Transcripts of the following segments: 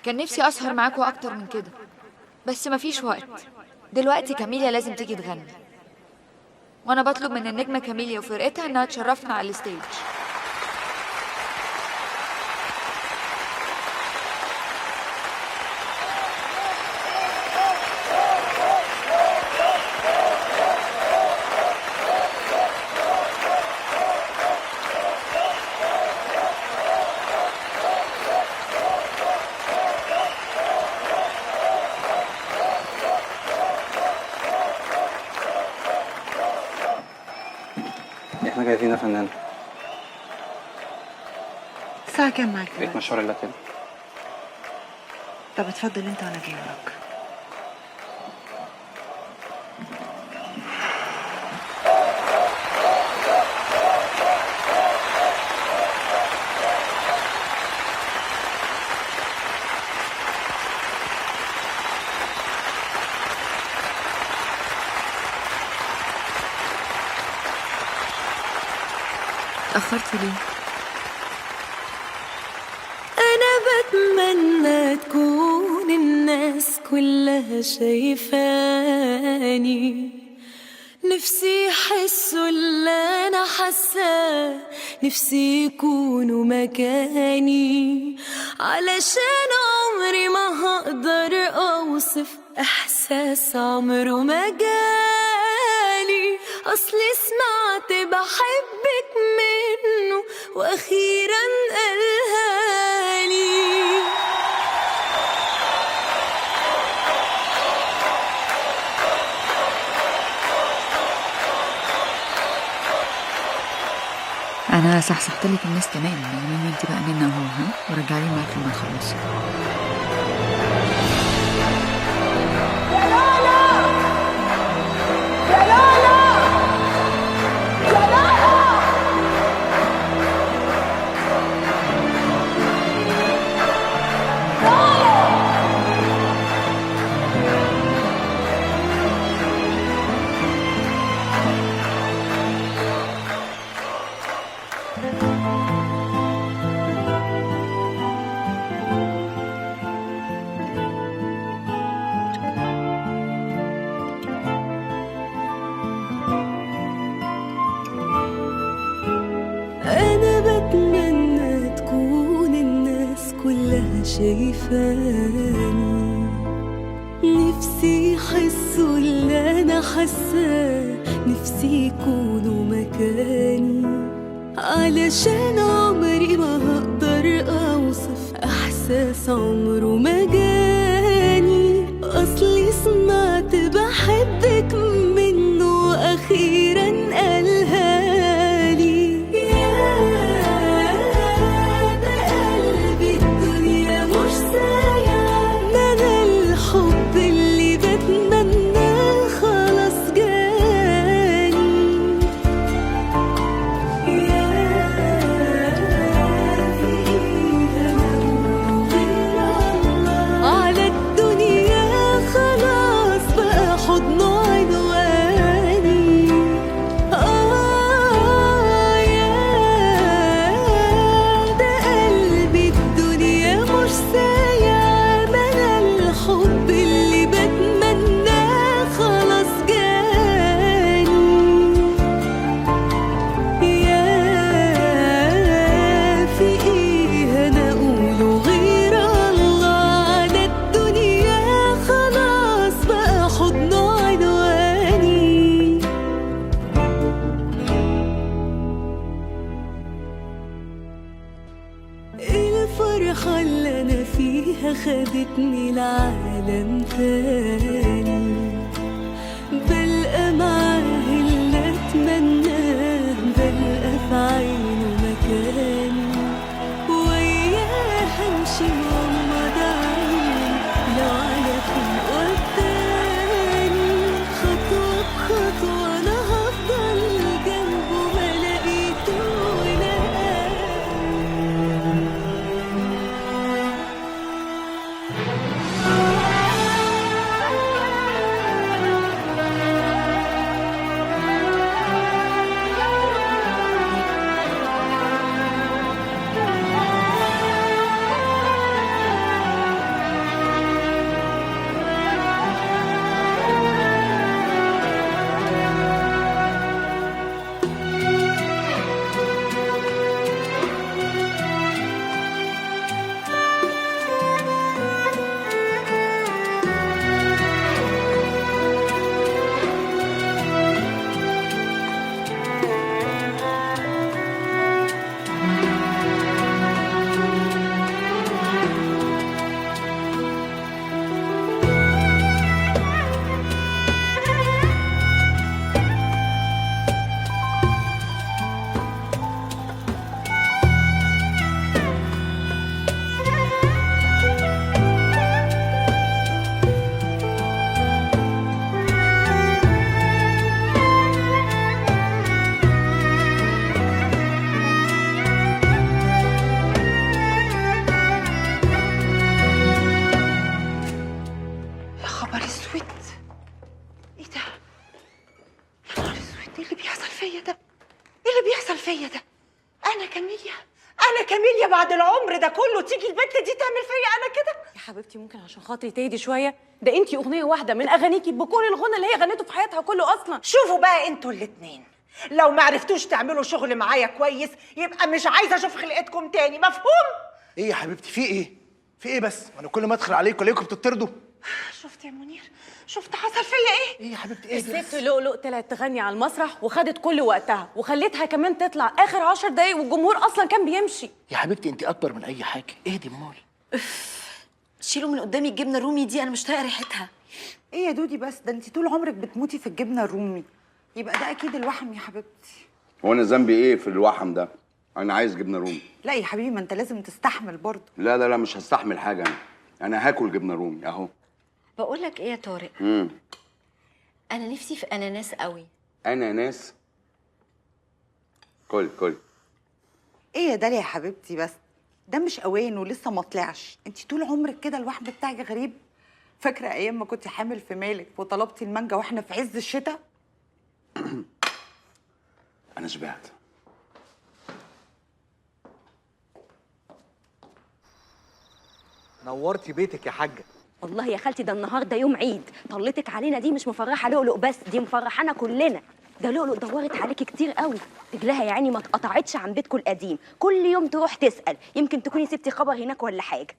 كان نفسي أسهر معاكوا أكتر من كده، بس مفيش وقت. دلوقتي كاميليا لازم تيجي تغني، وأنا بطلب من النجمة كاميليا وفرقتها إنها تشرفنا على الستيج. احنا جاهزين يا فنان. الساعة كام معاك؟ بقيت مشوار الا كده. طب اتفضل انت وانا جاي وراك. اتأخرت ليه؟ أنا بتمنى تكون الناس كلها شايفاني، نفسي يحسوا اللي أنا حاساه، نفسي يكونوا مكاني، علشان عمري ما هقدر أوصف إحساس عمره ما جالي. أصلي سمعت بحبك منه وأخيرا قالها لي. أنا صحصحت لك الناس كمان، يعني انت بقى ننا اهو، ها، ورجعي معاك لما نخلص. أنا بتمنى تكون الناس كلها شايفاني، نفسي يحسوا اللي أنا حاساه، نفسي يكونوا مكاني، علشان عمري ما هقدر أوصف إحساس عمره ما جاني. أصلي سمعت بحبك منه أخيرا قالها لي. يا ده قلبي الدنيا مش سايعة، ده أنا الحب اللي بتمناه خلاص جاني. يا على الدنيا خلاص بقى حضن عنواني. يا ده قلبي الدنيا مش سايعة، ده أنا الحب اللي بتمناه خلاص جاني. يا في ايه انا اقوله غير الله، على الدنيا خلاص بقى حضن عنواني. الفرحة اللي انا فيها خدتني لعالم تاني، بلقى معاه اللي اتمناه، بلقى في عينه مكاني، وياه همشي وغمض عيني لو على فين وداني. خطوة بخطوة انا هفضل جنبه ما لقيته بعد العمر ده كله تيجي البنت دي تعمل فيا انا كده؟ يا حبيبتي ممكن عشان خاطري تهدي شويه؟ ده انتي اغنيه واحده من اغانيكي بكل الغنى اللي هي غنته في حياتها كله اصلا. شوفوا بقى انتوا الاتنين، لو ما عرفتوش تعملوا شغل معايا كويس يبقى مش عايزه اشوف خلقتكم تاني، مفهوم؟ ايه يا حبيبتي في ايه؟ في ايه بس؟ انا كل ما ادخل عليكم الاقيكم بتطردوا. شفت يا منير؟ شفت حصل فيا ايه؟ ايه يا حبيبتي ايه دي الست لؤلؤ طلعت تغني على المسرح وخدت كل وقتها وخلتها كمان تطلع اخر 10 دقايق والجمهور اصلا كان بيمشي. يا حبيبتي انت اكبر من اي حاجه، اهدي امال. شيلوا من قدامي الجبنه الرومي دي، انا مش طايقه ريحتها. ايه يا دودي بس؟ ده انت طول عمرك بتموتي في الجبنه الرومي، يبقى ده اكيد الوحم يا حبيبتي. هو انا ذنبي ايه في الوحم ده؟ انا عايز جبنه رومي. لا يا حبيبي، ما انت لازم تستحمل برضه. لا لا لا مش هستحمل حاجه. انا هاكل جبنه رومي اهو. بقول لك ايه يا طارق، انا نفسي في اناناس قوي. اناناس؟ كل ايه يا داليا يا حبيبتي بس؟ ده مش اوان ولسه ما طلعش. انت طول عمرك كده الوحم بتاعك غريب. فاكره ايام ما كنت حامل في مالك وطلبتي المانجا واحنا في عز الشتاء؟ انا شبعت. نورتي بيتك يا حاجه. والله يا خالتي ده النهارده يوم عيد، طلتك علينا دي مش مفرحه لؤلؤ بس، دي مفرحانا كلنا. ده لؤلؤ دورت عليكي كتير قوي، رجلها يا عيني ما اتقطعتش عن بيتكم القديم، كل يوم تروح تسال، يمكن تكوني سبتي خبر هناك ولا حاجه.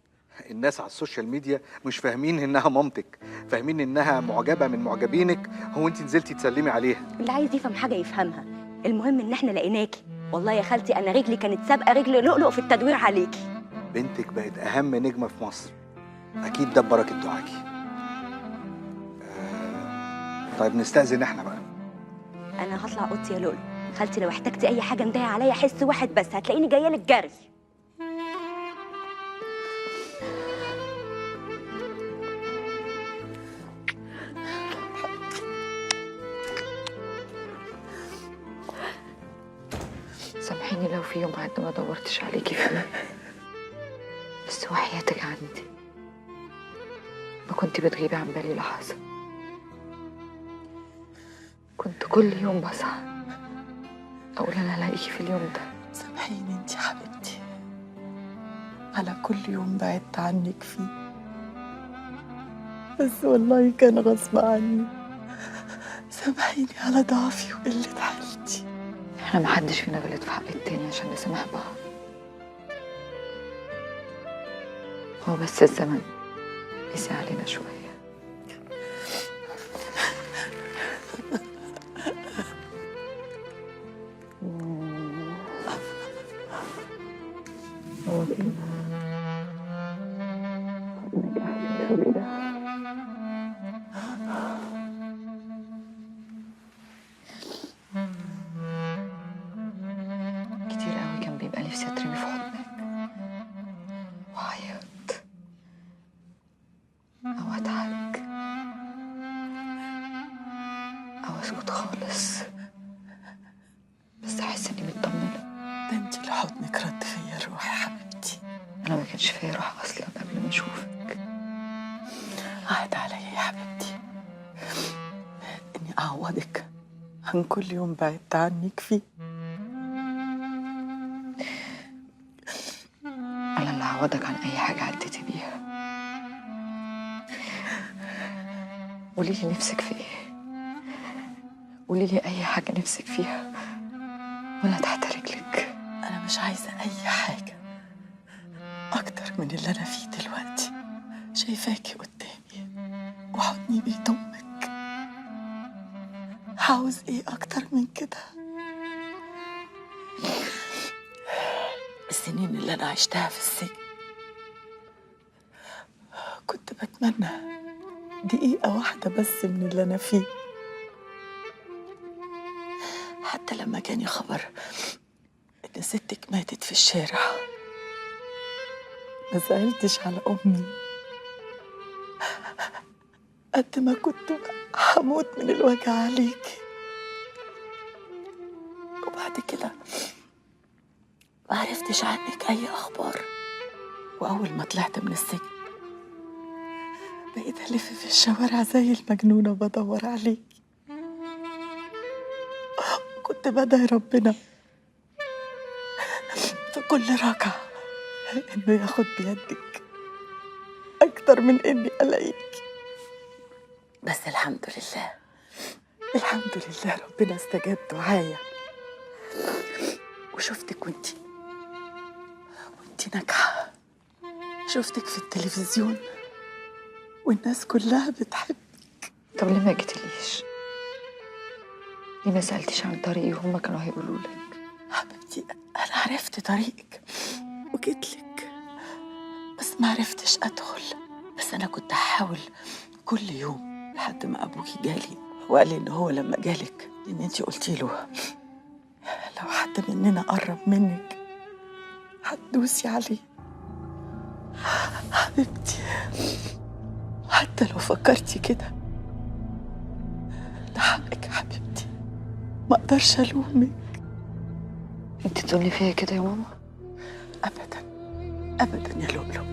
الناس على السوشيال ميديا مش فاهمين انها مامتك، فاهمين انها معجبه من معجبينك. هو انت نزلتي تسلمي عليها؟ اللي عايز يفهم حاجه يفهمها، المهم ان احنا لقيناكي. والله يا خالتي انا رجلي كانت سابقه رجل لؤلؤ في التدوير عليكي. بنتك بقت اهم نجمه في مصر، اكيد ده ببركه دعاكي. طيب نستأذن احنا بقى. انا هطلع اوضتي يا لؤلؤ، خالتي لو احتجتي اي حاجه مضايقه عليا حس واحد بس هتلاقيني جايه لك جري. سامحيني لو في يوم عدى ما دورتش عليكي فيه، بس وحياتك عندي ما كنت بتغيبي عن بالي لحظة. كنت كل يوم بصحى أقول أنا هلاقيكي في اليوم ده. سامحيني انت يا حبيبتي على كل يوم بعدت عنك فيه، بس والله كان غصب عني. سامحيني على ضعفي وقلة حالتي. احنا محدش فينا غلط في حق التاني عشان نسامح بعض. هو بس الزمن قسي علينا شوية. هو كده كتير قوي كان بيبقى نفسي اترمي في حضنك وأعيط أو أضحك أو أسكت خالص، بس أحس إني مطمنة. ده انت اللي حضنك رد فيا الروح يا حبيبتي. أنا ما كانش فيا روح أصلا قبل ما أشوفك. عهد عليا يا حبيبتي اني اعوضك عن كل يوم بعدت عنك فيه. أنا اللي هعوضك عن أي حاجة عديتي بيها. قوليلي نفسك في إيه؟ قوليلي أي حاجة نفسك فيها وأنا تحت رجلك. انا مش عايزه اي حاجه اكتر من اللي انا فيه دلوقتي. شايفاكي قدامي وحضني بيضمك، عاوز ايه اكتر من كده؟ السنين اللي انا عشتها في السجن كنت بتمنى دقيقة واحدة بس من اللي انا فيه. حتى لما جاني خبر ان ستك ماتت في الشارع ما زعلتش على امي قد ما كنت هموت من الوجع عليكي. وبعد كده ما عرفتش عنك اي اخبار، واول ما طلعت من السجن بقيت الف في الشوارع زي المجنونه بدور عليكي. كنت بدعي ربنا في كل ركعه إنه ياخد بيدك أكتر من إني ألاقيك. بس الحمد لله، الحمد لله ربنا استجاب دعايا وشفتك وانتي ناجحة. شفتك في التلفزيون والناس كلها بتحب. طب ليه ما جيتليش؟ ليه ما سألتيش عن طريقي وهما كانوا هيقولوا لك؟ حبيبتي أنا عرفت طريقك وجيتلك، بس ما عرفتش أدخل. بس أنا كنت هحاول كل يوم لحد ما أبوكي جالي وقال لي إن هو لما جالك إن أنتي قلتي له لو حد مننا قرب منك هتدوسي عليه. حبيبتي حتى لو فكرتي كده ده حقك يا حبيبتي، ما اقدرش الومك. انت تقولي فيا كده يا ماما؟ ابدا ابدا يا لؤلؤ،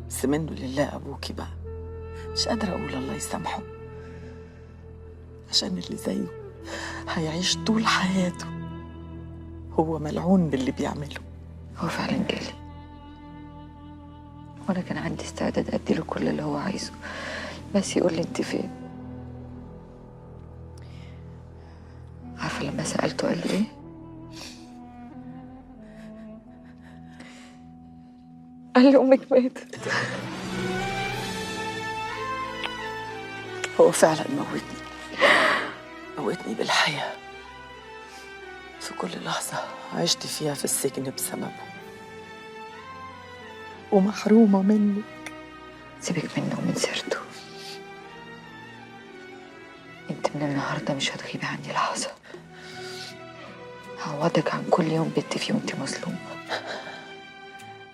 بس منه لله ابوكي بقى مش قادره اقول الله يسامحه، عشان اللي زيه هيعيش طول حياته هو ملعون باللي بيعمله. هو فعلا جالي وانا كان عندي استعداد اديله كل اللي هو عايزه، بس يقول لي انت فين. عارفه لما سالته قال لي ايه؟ قال لي امك ماتت. هو فعلا موتني بالحياه في كل لحظه عشت فيها في السجن بسببه ومحرومه منك. سيبك منه ومن سيرته. انت من النهارده مش هتغيبي عني لحظه. هعوضك عن كل يوم بت فيه وانت مظلومه.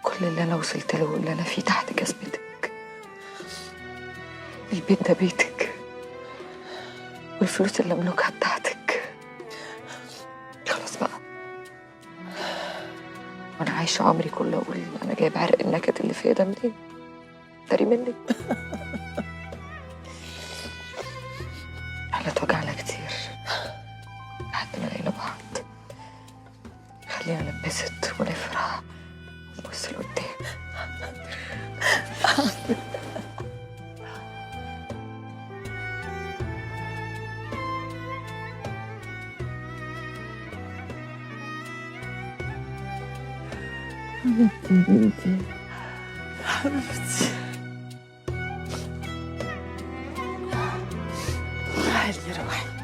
كل اللي انا وصلت له واللي انا فيه تحت جذبتك. البيت ده بيتك والفلوس اللي املكها بتاعتك. خلاص بقى، وانا عايشه عمري كله اقول انا جايب عرق النكد اللي فيا ده منين؟ داري منك. احنا اتوجعنا كتير لحد ما لقينا بعض. خلينا نبسط ونفرح ونبص لقدام. حبيبتي حبيبتي تعالي روحي.